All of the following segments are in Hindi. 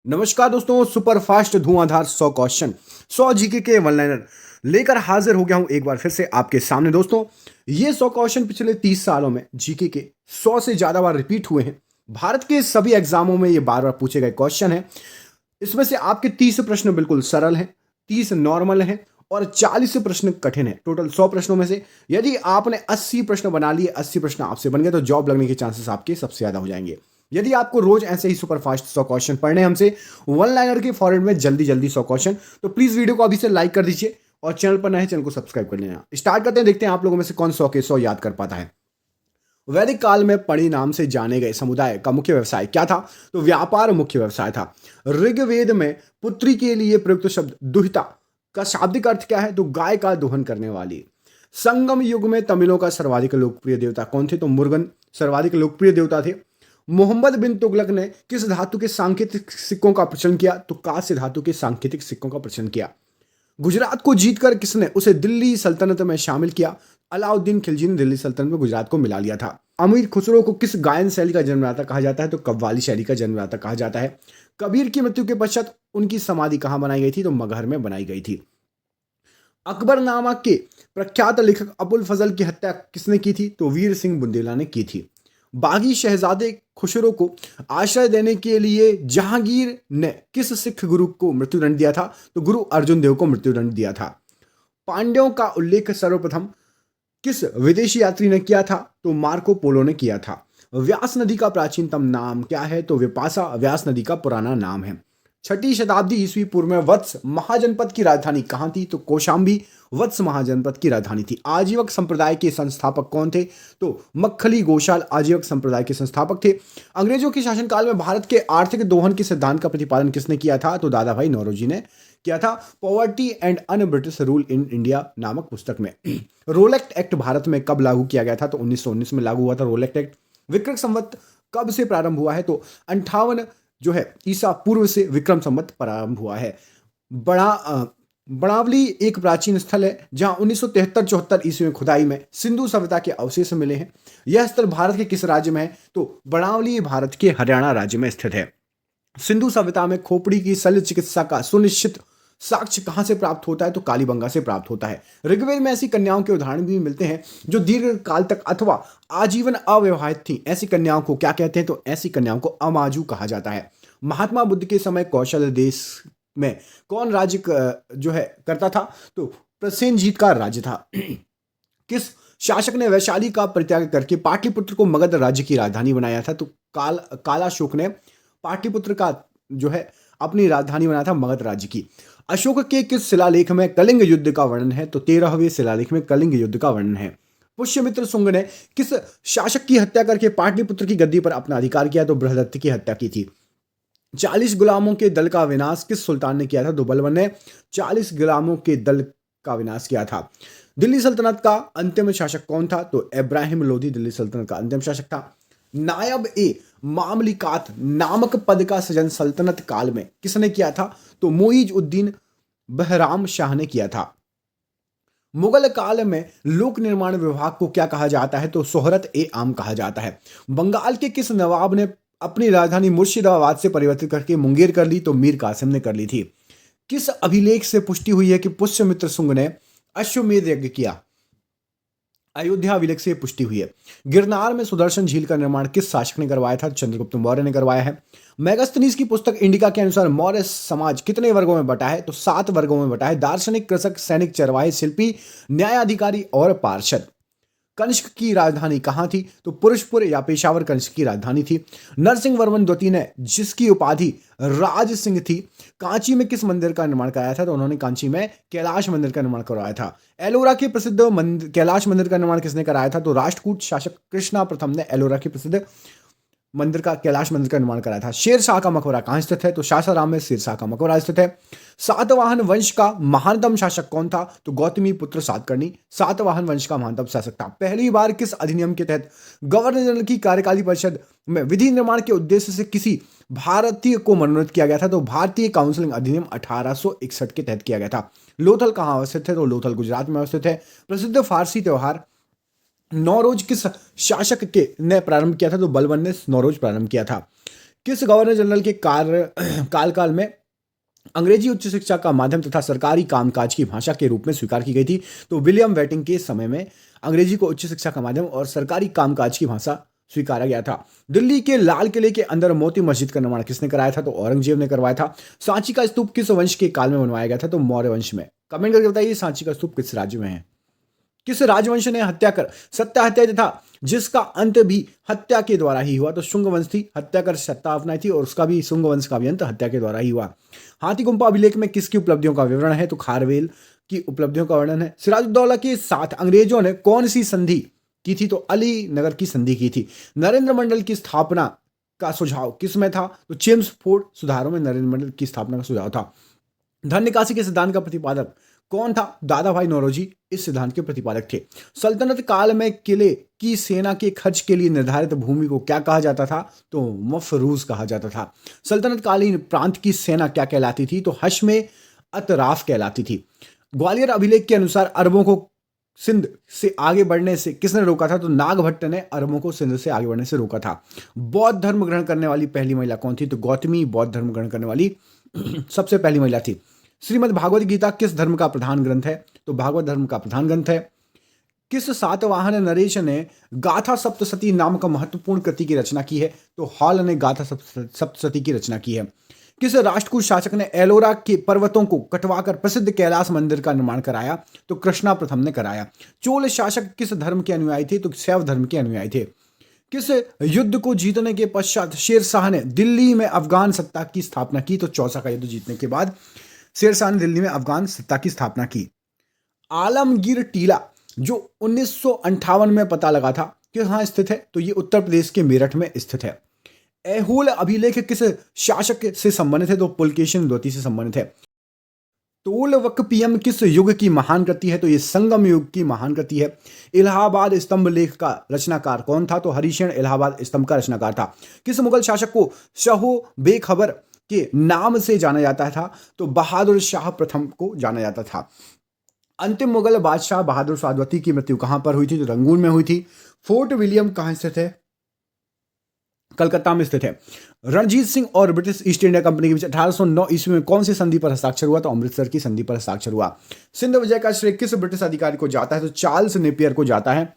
नमस्कार दोस्तों, सुपर फास्ट धुआंधार 100 क्वेश्चन 100 जीके के वन लाइनर लेकर हाजिर हो गया हूं एक बार फिर से आपके सामने। दोस्तों, ये 100 क्वेश्चन पिछले 30 सालों में जीके के 100 से ज्यादा बार रिपीट हुए हैं। भारत के सभी एग्जामों में ये बार बार पूछे गए क्वेश्चन हैं। इसमें से आपके 30 प्रश्न बिल्कुल सरल हैं, 30 नॉर्मल हैं और 40 प्रश्न कठिन हैं। टोटल 100 प्रश्नों में से यदि आपने 80 प्रश्न बना लिए, 80 प्रश्न आपसे बन गए, तो जॉब लगने के चांसेस आपके सबसे ज्यादा हो जाएंगे। यदि आपको रोज ऐसे ही सुपर फास्ट 100 क्वेश्चन पढ़ने हमसे वन लाइनर के फॉर्मेट में जल्दी जल्दी 100 क्वेश्चन, तो प्लीज वीडियो को अभी से लाइक कर दीजिए और चैनल पर नए चैनल को सब्सक्राइब कर लेना। स्टार्ट करते हैं, देखते हैं आप लोगों में से कौन 100 के 100 याद कर पाता है। वैदिक काल में पणि नाम से जाने गए समुदाय का मुख्य व्यवसाय क्या था? तो व्यापार मुख्य व्यवसाय था। ऋग्वेद में पुत्री के लिए प्रयुक्त शब्द दुहिता का शाब्दिक अर्थ क्या है? तो गाय का दोहन करने वाली। संगम युग में तमिलों का सर्वाधिक लोकप्रिय देवता कौन थे? तो मुर्गन सर्वाधिक लोकप्रिय देवता थे। मोहम्मद बिन तुगलक ने किस धातु के सांकेतिक सिक्कों का प्रचलन किया? तो कांस्य धातु के सांकेतिक सिक्कों का प्रचलन किया। गुजरात को जीतकर किसने उसे दिल्ली सल्तनत में शामिल किया? अलाउद्दीन खिलजी ने दिल्ली सल्तनत में गुजरात को मिला लिया था। अमीर खुसरो को किस गायन शैली का जन्मदाता कहा जाता है? तो कव्वाली शैली का जन्मदाता कहा जाता है। कबीर की मृत्यु के पश्चात उनकी समाधि कहां बनाई गई थी? तो मगहर में बनाई गई थी। अकबरनामा के प्रख्यात लेखक अबुल फजल की हत्या किसने की थी? तो वीर सिंह बुंदेला ने की थी। बागी शहजादे खुसरो को आश्रय देने के लिए जहांगीर ने किस सिख गुरु को मृत्युदंड दिया था? तो गुरु अर्जुन देव को मृत्युदंड दिया था। पांड्यों का उल्लेख सर्वप्रथम किस विदेशी यात्री ने किया था? तो मार्को पोलो ने किया था। व्यास नदी का प्राचीनतम नाम क्या है? तो विपासा व्यास नदी का पुराना नाम है। छठी शताब्दी ईस्वी पूर्व में वत्स महाजनपद की राजधानी कहां थी? तो कौशाम्बी वत्स महाजनपद की राजधानी थी। आजीवक संप्रदाय के संस्थापक कौन थे? तो मक्खली गोशाल आजीवक संप्रदाय के संस्थापक थे। अंग्रेजों के शासनकाल में भारत के आर्थिक दोहन के सिद्धांत का प्रतिपादन किसने किया था? तो दादा भाई नौरोजी ने किया था। Poverty and un British rule in India नामक पुस्तक में। रोलेक्ट एक्ट भारत में कब लागू किया गया था? तो 1919 में लागू हुआ था रोलेक्ट एक्ट। विक्रम संवत कब से प्रारंभ हुआ है? तो 58 जो है ईसा पूर्व से विक्रम संवत प्रारंभ हुआ है। बड़ावली एक प्राचीन स्थल है जहां 1973-74 ईस्वी में खुदाई में सिंधु सभ्यता के अवशेष मिले हैं। यह स्थल भारत के किस राज्य में है? तो बड़ावली भारत के हरियाणा राज्य में स्थित है। सिंधु सभ्यता में खोपड़ी की शल्य चिकित्सा का सुनिश्चित साक्ष्य कहां से प्राप्त होता है? तो कालीबंगा से प्राप्त होता है। ऋग्वेद में ऐसी कन्याओं के उदाहरण भी मिलते हैं जो दीर्घ काल तक अथवा आजीवन अविवाहित थी। ऐसी कन्याओं को क्या कहते हैं? तो ऐसी कन्याओं को अमाजू कहा जाता है। महात्मा बुद्ध के समय कौशल देश में कौन राज्य जो है करता था? तो प्रसेनजीत का राज्य था। किस शासक ने वैशाली का परित्याग करके पाटलिपुत्र को मगध राज्य की राजधानी बनाया था? तो कालाशोक ने पाटलिपुत्र का जो है अपनी राजधानी बनाया था मगध राज्य की। अशोक के किस शिलालेख में कलिंग युद्ध का वर्णन है? तो 13वें शिलालेख में कलिंग युद्ध का वर्णन है। पुष्यमित्र शुंग ने किस शासक की हत्या करके पाटलिपुत्र की गद्दी पर अपना अधिकार किया? तो बृहदत्त की हत्या की थी। 40 गुलामों के दल का विनाश किस सुल्तान ने किया था? तो बलबन ने 40 गुलामों के दल का विनाश किया था। दिल्ली सल्तनत का अंतिम शासक कौन था? तो इब्राहिम लोधी दिल्ली सल्तनत का अंतिम शासक था। नायब ए मामलिकात नामक पद का सृजन सल्तनत काल में किसने किया था? तो मुईज उद्दीन बहराम शाह ने किया था। मुगल काल में लोक निर्माण विभाग को क्या कहा जाता है? तो सोहरत ए आम कहा जाता है। बंगाल के किस नवाब ने अपनी राजधानी मुर्शिदाबाद से परिवर्तित करके मुंगेर कर ली? तो मीर कासिम ने कर ली थी। किस अभिलेख से पुष्टि हुई है कि पुष्यमित्र शुंग ने अश्वमेध यज्ञ किया? अयोध्या अभिलेख से पुष्टि हुई है। गिरनार में सुदर्शन झील का निर्माण किस शासक ने करवाया था? चंद्रगुप्त मौर्य ने करवाया है। मेगास्थनीज की पुस्तक इंडिका के अनुसार मौर्य समाज कितने वर्गों में बटा है? तो 7 वर्गों में बटा है। दार्शनिक, कृषक, सैनिक, चरवाहे, शिल्पी, न्यायाधिकारी और पार्षद। कंस्क की राजधानी कहां थी? तो पुरुषपुर या पेशावर कंस्क की राजधानी थी। नरसिंह वर्मन द्वितीय ने जिसकी उपाधि राज सिंह थी, कांची में किस मंदिर का निर्माण कराया था? तो उन्होंने कांची में कैलाश मंदिर का निर्माण करवाया था। एलोरा के प्रसिद्ध कैलाश मंदिर का निर्माण किसने कराया था? तो राष्ट्रकूट शासक कृष्णा प्रथम ने एलोरा के प्रसिद्ध मंदिर का कैलाश मंदिर का निर्माण कराया था। शेर शाह का मकबरा कहां स्थित है? तो सासाराम में शेर शाह का मकबरा स्थित है। सातवाहन वंश का महानतम शासक कौन था? तो गौतमी पुत्र सातकर्णी सातवाहन वंश का महानतम शासक था। पहली बार किस अधिनियम के तहत गवर्नर जनरल की कार्यकारी परिषद में विधि निर्माण के उद्देश्य से किसी भारतीय को मनोनीत किया गया था? तो भारतीय काउंसिलिंग अधिनियम 1861 के तहत किया गया था। लोथल कहां अवस्थित है? तो लोथल गुजरात में अवस्थित है। प्रसिद्ध फारसी त्योहार नौरोज किस शासक के ने प्रारंभ किया था? तो बलबन ने नौरोज प्रारंभ किया था। किस गवर्नर जनरल के काल में अंग्रेजी उच्च शिक्षा का माध्यम तथा सरकारी कामकाज की भाषा के रूप में स्वीकार की गई थी? तो विलियम वेटिंग के समय में अंग्रेजी को उच्च शिक्षा का माध्यम और सरकारी कामकाज की भाषा स्वीकारा गया था। दिल्ली के लाल किले के अंदर मोती मस्जिद का निर्माण किसने कराया था? तो औरंगजेब ने करवाया था। सांची का स्तूप किस वंश के काल में बनवाया गया था? तो मौर्य वंश में। कमेंट करके बताइए सांची का स्तूप किस राज्य में है? किस राजवंश ने हत्या कर सत्ता हत्या था जिसका अंत भी हत्या के द्वारा ही हुआ? तो शुंग वंश थी, हत्या कर सत्ता अपनाई थी और उसका भी शुंग वंश का भी अंत हत्या के द्वारा ही हुआ। हाथी गुम्फा अभिलेख में किसकी उपलब्धियों का विवरण है? तो खारवेल की उपलब्धियों का वर्णन है। सिराजुद्दौला के साथ अंग्रेजों ने कौन सी संधि की थी? तो अली नगर की संधि की थी। नरेंद्र मंडल की स्थापना का सुझाव किसमें था? तो चेम्सफोर्ड सुधारों में नरेंद्र मंडल की स्थापना का सुझाव था। धन निकासी के सिद्धांत का प्रतिपादक कौन था? दादा भाई नौरोजी इस सिद्धांत के प्रतिपादक थे। सल्तनत काल में किले की सेना के खर्च के लिए निर्धारित भूमि को क्या कहा जाता था? तो मफरूज कहा जाता था। सल्तनत कालीन प्रांत की सेना क्या कहलाती थी? तो हश्मे अतराफ कहलाती थी। ग्वालियर अभिलेख के अनुसार अरबों को सिंध से आगे बढ़ने से किसने रोका था? तो नागभट्ट ने अरबों को सिंध से आगे बढ़ने से रोका था। बौद्ध धर्म ग्रहण करने वाली पहली महिला कौन थी? तो गौतमी बौद्ध धर्म ग्रहण करने वाली सबसे पहली महिला थी। श्रीमद् भागवत गीता किस धर्म का प्रधान ग्रंथ है? तो भागवत धर्म का प्रधान ग्रंथ है। किस सातवाहन नरेश ने गाथा सप्तशती नामक महत्वपूर्ण कृति की रचना की है? तो हॉल ने गाथा सप्तशती की रचना की है। किस राष्ट्रकूट शासक ने एलोरा के पर्वतों को कटवाकर प्रसिद्ध कैलाश मंदिर का निर्माण कराया? तो कृष्णा प्रथम ने कराया। चोल शासक किस धर्म के अनुयायी थे? तो शैव धर्म के अनुयायी थे। किस युद्ध को जीतने के पश्चात शेर शाह ने दिल्ली में अफगान सत्ता की स्थापना की? तो चौसा का युद्ध जीतने के बाद शेर शाह ने दिल्ली में अफगान सत्ता की स्थापना की। आलमगीर टीला जो 1958 में पता लगा था कि कहां स्थित है? तो ये उत्तर प्रदेश के मेरठ में स्थित है। ऐहोल अभिलेख किस शासक से संबंधित है? तो पुलकेशिन द्वितीय से संबंधित है। तोलवकपियम किस युग की महान कृति है? तो ये संगम युग की महान कृति है। इलाहाबाद स्तंभ लेख का रचनाकार कौन था? तो हरिशरण इलाहाबाद स्तंभ का रचनाकार था। किस मुगल शासक को शहो बेखबर के नाम से जाना जाता था? तो बहादुर शाह प्रथम को जाना जाता था। अंतिम मुगल बादशाह बहादुर शाह द्वितीय की मृत्यु कहां पर हुई थी? तो रंगून में हुई थी। फोर्ट विलियम कहां स्थित है? कलकत्ता में स्थित है। रणजीत सिंह और ब्रिटिश ईस्ट इंडिया कंपनी के बीच 1809 ईस्वी में कौन सी संधि पर हस्ताक्षर हुआ? तो अमृतसर की संधि पर हस्ताक्षर हुआ। सिंध विजय का श्रेय किस ब्रिटिश अधिकारी को जाता है? तो चार्ल्स नेपियर को जाता है।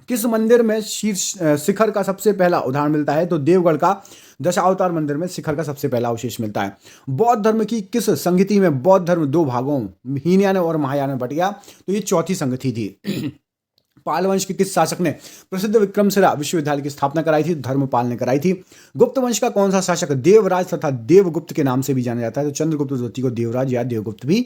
किस मंदिर में शीर्ष शिखर का सबसे पहला उदाहरण मिलता है? तो देवगढ़ का दशावतार मंदिर में शिखर का सबसे पहला अवशेष मिलता है। बौद्ध धर्म की किस संगति में बौद्ध धर्म दो भागों हीनयान और महायान में बट गया? तो ये चौथी संगति थी। पाल वंश के किस शासक ने प्रसिद्ध विक्रमशिला विश्वविद्यालय की स्थापना कराई थी? धर्मपाल ने कराई थी। गुप्त वंश का कौन सा शासक देवराज तथा देवगुप्त के नाम से भी जाना जाता है? तो चंद्रगुप्त द्वितीय को देवराज या देवगुप्त भी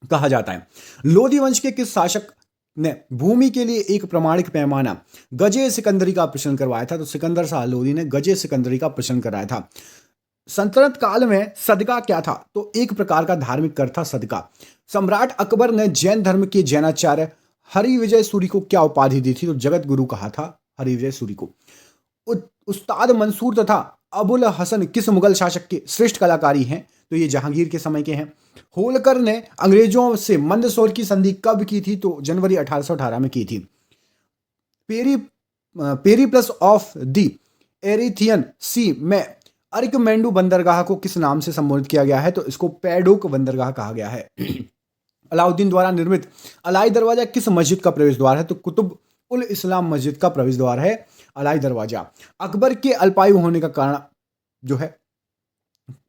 कहा जाता है। लोधी वंश के किस शासक ने भूमि के लिए एक प्रमाणिक पैमाना गजे सिकंदरी का प्रचलन करवाया था? तो सिकंदर शाह लोधी ने गजे सिकंदरी का प्रचलन कराया था। सल्तनत काल में सदका क्या था? तो एक प्रकार का धार्मिक कर था सदका। सम्राट अकबर ने जैन धर्म के जैनाचार्य हरिविजय सूरी को क्या उपाधि दी थी? तो जगत गुरु कहा था हरिविजय सूरी को। उस्ताद मंसूर तथा अबुल हसन किस मुगल शासक के श्रेष्ठ कलाकारी हैं? तो ये जहांगीर के समय के हैं। होलकर ने अंग्रेजों से मंदसौर की संधि कब की थी? तो जनवरी 1818 में की थी। पेरीप्लस ऑफ द एरिथियन सी में अरिकमेंडू बंदरगाह को किस नाम से संबोधित किया गया है? तो इसको पैडोक बंदरगाह कहा गया है। अलाउद्दीन द्वारा निर्मित अलाई दरवाजा किस मस्जिद का प्रवेश द्वार है? तो कुतुब उल इस्लाम मस्जिद का प्रवेश द्वार है अलाई दरवाजा। अकबर के अल्पायु होने का कारण जो है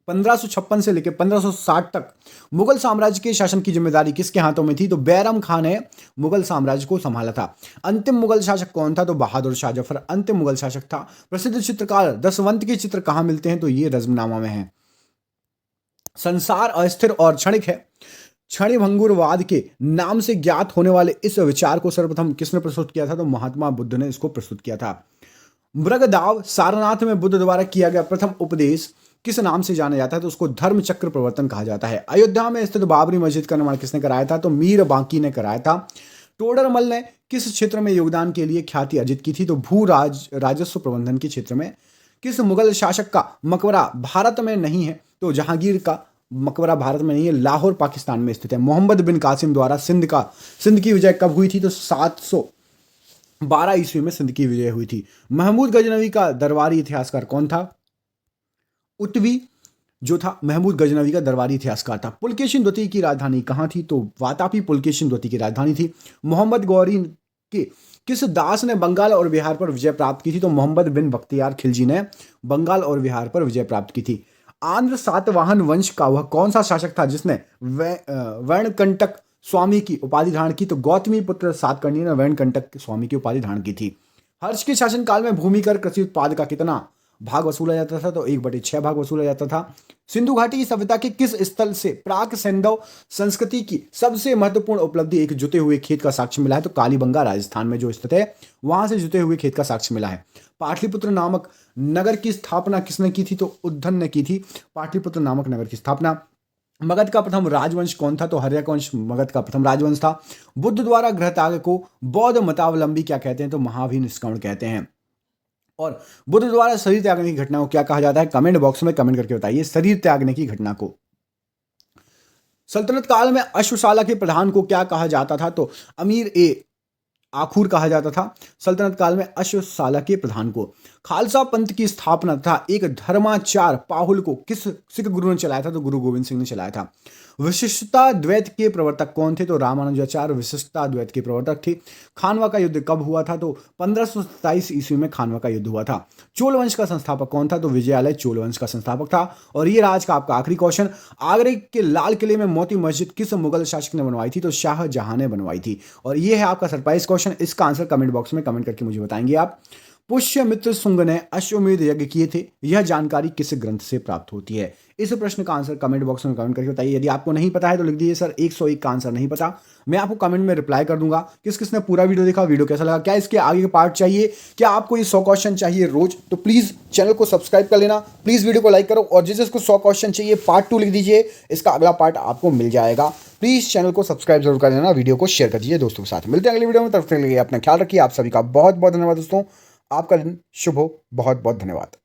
1556 से लेकर 1560 तक मुगल साम्राज्य के शासन की जिम्मेदारी किसके हाथों में थी? तो बैरम खान ने मुगल साम्राज्य को संभाला था। अंतिम मुगल शासक कौन था? तो बहादुर शाह जफर अंतिम मुगल शासक था। प्रसिद्ध चित्रकार दसवंत के चित्र कहां मिलते हैं? तो ये रज़्मनामा में है। संसार अस्थिर और क्षणिक है। क्षणिभंगुरवाद के नाम से ज्ञात होने वाले इस विचार को सर्वप्रथम किसने प्रस्तुत किया था? तो महात्मा बुद्ध ने इसको प्रस्तुत किया था। मृगदाव सारनाथ में बुद्ध द्वारा किया गया प्रथम उपदेश किस नाम से जाना जाता है? तो उसको धर्म चक्र प्रवर्तन कहा जाता है। अयोध्या में स्थित बाबरी मस्जिद का निर्माण किसने कराया था? तो मीर बांकी ने कराया था। टोडरमल ने किस क्षेत्र में योगदान के लिए ख्याति अर्जित की थी? तो भू राजस्व प्रबंधन के क्षेत्र में। किस मुगल शासक का मकबरा भारत में नहीं है? तो जहांगीर का मकबरा भारत में नहीं है, लाहौर पाकिस्तान में स्थित है। मोहम्मद बिन कासिम द्वारा सिंध की विजय कब हुई थी? तो 712 ईस्वी में सिंध की विजय हुई थी। महमूद गजनवी का दरबारी इतिहासकार कौन था? उत्वी जो था महमूद गजनवी का दरबारी इतिहासकार था। पुलकेशिन द्वितीय की राजधानी कहाँ थी? तो वातापी पुलकेशिन द्वितीय की राजधानी थी। मोहम्मद गौरी के किस दास ने बंगाल और बिहार पर विजय प्राप्त की थी? तो मोहम्मद बिन बख्तियार खिलजी ने बंगाल और बिहार पर विजय प्राप्त की थी। आंध्र सातवाहन वंश का वह कौन सा शासक था जिसने वर्णकंटक स्वामी की उपाधि धारण की? तो गौतमी पुत्र सातकर्णी ने वर्णकंटक स्वामी की उपाधि धारण की थी। हर्ष के शासनकाल में भूमिकर कृषि उत्पाद का कितना भाग वसूला जाता था? तो 1/6 भाग वसूला जाता था। सिंधु घाटी की सभ्यता के किस स्थल से प्राक सैंधव संस्कृति की सबसे महत्वपूर्ण उपलब्धि एक जुते हुए खेत का साक्ष्य मिला है? तो कालीबंगा राजस्थान में जो स्थित है वहां से जुते हुए खेत का साक्ष्य मिला है। पाटलिपुत्र नामक नगर की स्थापना किसने की थी? तो उद्दन ने की थी पाटलिपुत्र नामक नगर की स्थापना। मगध का प्रथम राजवंश कौन था? तो हर्यक वंश मगध का प्रथम राजवंश था। बुद्ध द्वारा गृहत्याग को बौद्ध मतावलंबी क्या कहते हैं? तो महाभिनिष्करण कहते हैं। और बुद्ध द्वारा शरीर त्यागने की घटना को क्या कहा जाता है? कमेंट बॉक्स में कमेंट करके बताइए शरीर त्यागने की घटना को। सल्तनत काल में अश्वशाला के प्रधान को क्या कहा जाता था? तो अमीर ए आखुर कहा जाता था सल्तनत काल में अश्वशाला के प्रधान को। खालसा पंथ की स्थापना था एक धर्माचार पाहुल को किस सिख गुरु ने चलाया था? तो गुरु गोविंद सिंह ने चलाया था। विशिष्टता द्वैत के प्रवर्तक कौन थे? तो रामानुजाचार्य विशिष्टता द्वैत के प्रवर्तक थे। खानवा का युद्ध कब हुआ था? तो 1527 ईस्वी में खानवा का युद्ध हुआ था। चोल वंश का संस्थापक कौन था? तो विजयालय चोल वंश का संस्थापक था। और ये आज का आपका आखिरी क्वेश्चन, आगरे के लाल किले में मोती मस्जिद किस मुगल शासक ने बनवाई थी? तो शाहजहां ने बनवाई थी। और ये है आपका सरप्राइज क्वेश्चन, इसका आंसर कमेंट बॉक्स में कमेंट करके मुझे बताएंगे आप। पुष्यमित्र शुंग ने अश्वमेध यज्ञ किए थे, यह जानकारी किस ग्रंथ से प्राप्त होती है? इस प्रश्न का आंसर कमेंट बॉक्स में कमेंट करके बताइए। यदि आपको नहीं पता है तो लिख दीजिए सर 101 का आंसर नहीं पता, मैं आपको कमेंट में रिप्लाई कर दूंगा। किस किसने पूरा वीडियो देखा, वीडियो कैसा लगा, क्या इसके आगे के पार्ट चाहिए, क्या आपको ये 100 क्वेश्चन चाहिए रोज? तो प्लीज चैनल को सब्सक्राइब कर लेना, प्लीज वीडियो को लाइक करो, और जिसको 100 क्वेश्चन चाहिए पार्ट 2 लिख दीजिए, इसका अगला पार्ट आपको मिल जाएगा। प्लीज चैनल को सब्सक्राइब जरूर कर लेना, वीडियो को शेयर कर दीजिए दोस्तों के साथ। मिलते हैं अगली वीडियो में, तब तक के लिए अपना ख्याल रखिए। आप सभी का बहुत बहुत धन्यवाद दोस्तों, आपका दिन शुभ हो, बहुत बहुत धन्यवाद।